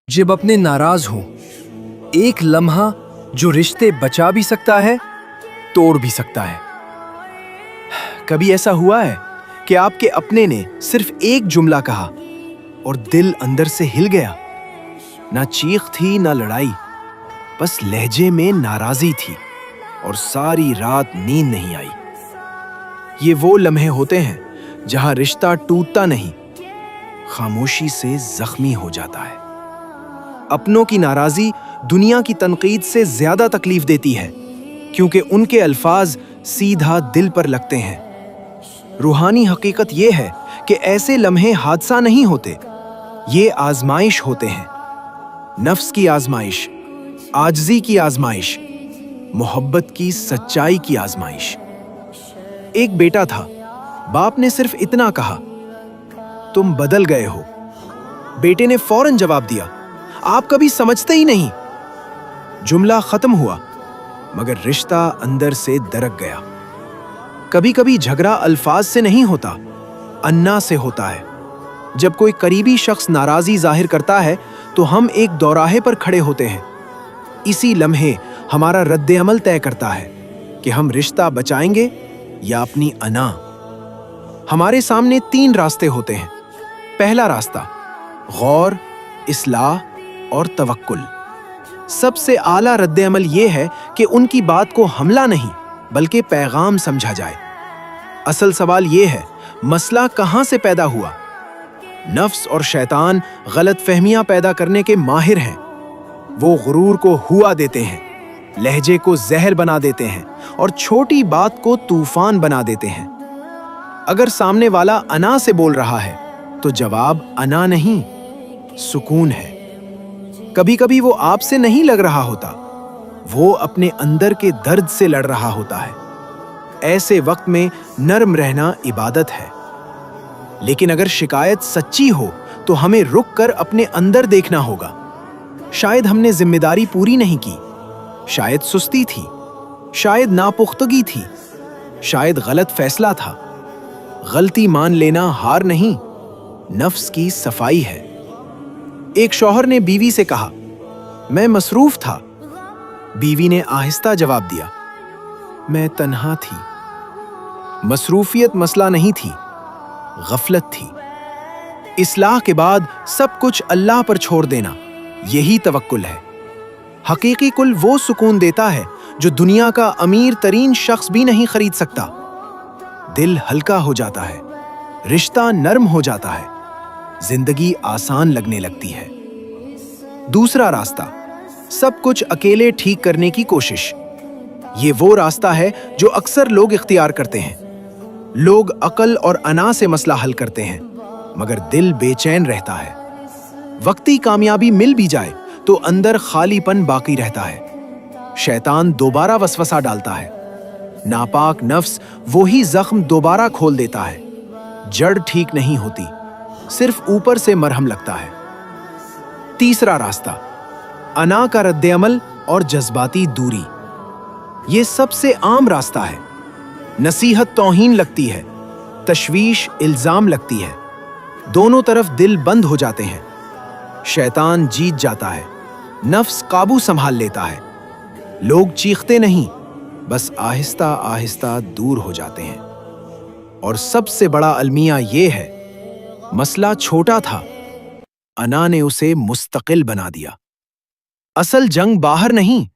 जब अपने नाराज हों, एक लम्हा जो रिश्ते बचा भी सकता है, तोड़ भी सकता है। कभी ऐसा हुआ है कि आपके अपने ने सिर्फ एक जुमला कहा और दिल अंदर से हिल गया? ना चीख थी ना लड़ाई, बस लहजे में नाराजी थी और सारी रात नींद नहीं आई। ये वो लम्हे होते हैं जहां रिश्ता टूटता नहीं, खामोशी से जख्मी हो जाता है। अपनों की नाराजी दुनिया की तनकीद से ज्यादा तकलीफ देती है, क्योंकि उनके अल्फाज सीधा दिल पर लगते हैं। रूहानी हकीकत यह है कि ऐसे लम्हे हादसा नहीं होते, ये आजमाइश होते हैं। नफ्स की आजमाइश, आजजी की आजमाइश, मोहब्बत की सच्चाई की आजमाइश। एक बेटा था, बाप ने सिर्फ इतना कहा, तुम बदल गए हो। बेटे ने फौरन जवाब दिया, आप कभी समझते ही नहीं। जुमला खत्म हुआ, मगर रिश्ता अंदर से दरक गया। कभी कभी झगड़ा अल्फाज से नहीं होता, अन्ना से होता है। जब कोई करीबी शख्स नाराजी जाहिर करता है तो हम एक दौराहे पर खड़े होते हैं। इसी लम्हे हमारा रद्द अमल तय करता है कि हम रिश्ता बचाएंगे या अपनी अना। हमारे सामने 3 रास्ते होते हैं। पहला रास्ता गौर, इस्लाह और तवक्कुल। सबसे आला रद्द अमल यह है कि उनकी बात को हमला नहीं बल्कि पैगाम समझा जाए। असल सवाल यह है, मसला कहां से पैदा हुआ? नफ्स और शैतान गलत फहमियां पैदा करने के माहिर हैं। वो गुरूर को हुआ देते हैं, लहजे को जहर बना देते हैं और छोटी बात को तूफान बना देते हैं। अगर सामने वाला अना से बोल रहा है तो जवाब अना नहीं, सुकून है। कभी कभी वो आपसे नहीं लग रहा होता, वो अपने अंदर के दर्द से लड़ रहा होता है। ऐसे वक्त में नरम रहना इबादत है। लेकिन अगर शिकायत सच्ची हो तो हमें रुक कर अपने अंदर देखना होगा। शायद हमने जिम्मेदारी पूरी नहीं की, शायद सुस्ती थी, शायद नापुख्तगी थी, शायद गलत फैसला था। गलती मान लेना हार नहीं, नफ्स की सफाई है। एक शौहर ने बीवी से कहा, मैं मसरूफ था। बीवी ने आहिस्ता जवाब दिया, मैं तन्हा थी। मसरूफियत मसला नहीं थी, गफलत थी। इस्लाह के बाद सब कुछ अल्लाह पर छोड़ देना, यही तवक्कुल है। हकीकी कुल वो सुकून देता है जो दुनिया का अमीर तरीन शख्स भी नहीं खरीद सकता। दिल हल्का हो जाता है, रिश्ता नरम हो जाता है, जिंदगी आसान लगने लगती है। दूसरा रास्ता, सब कुछ अकेले ठीक करने की कोशिश। ये वो रास्ता है जो अक्सर लोग इख्तियार करते हैं। लोग अकल और अना से मसला हल करते हैं, मगर दिल बेचैन रहता है। वक्ती कामयाबी मिल भी जाए तो अंदर खालीपन बाकी रहता है। शैतान दोबारा वसवसा डालता है। नापाक नफ्स वही जख्म दोबारा खोल देता है। जड़ ठीक नहीं होती, सिर्फ ऊपर से मरहम लगता है। तीसरा रास्ता, अना का रद्द अमल और जज्बाती दूरी। ये सबसे आम रास्ता है। नसीहत तौहीन लगती है, तशवीश इल्जाम लगती है। दोनों तरफ दिल बंद हो जाते हैं। शैतान जीत जाता है, नफ्स काबू संभाल लेता है। लोग चीखते नहीं, बस आहिस्ता आहिस्ता दूर हो जाते हैं। और सबसे बड़ा अलमिया ये है, मसला छोटा था, अना ने उसे मुस्तकिल बना दिया। असल जंग बाहर नहीं,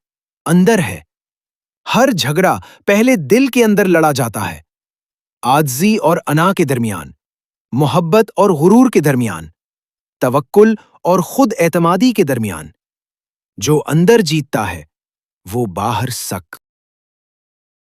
अंदर है। हर झगड़ा पहले दिल के अंदर लड़ा जाता है। आज्जी और अना के दरमियान, मोहब्बत और गुरूर के दरमियान, तवक्कुल और खुद एतमादी के दरमियान। जो अंदर जीतता है वो बाहर सक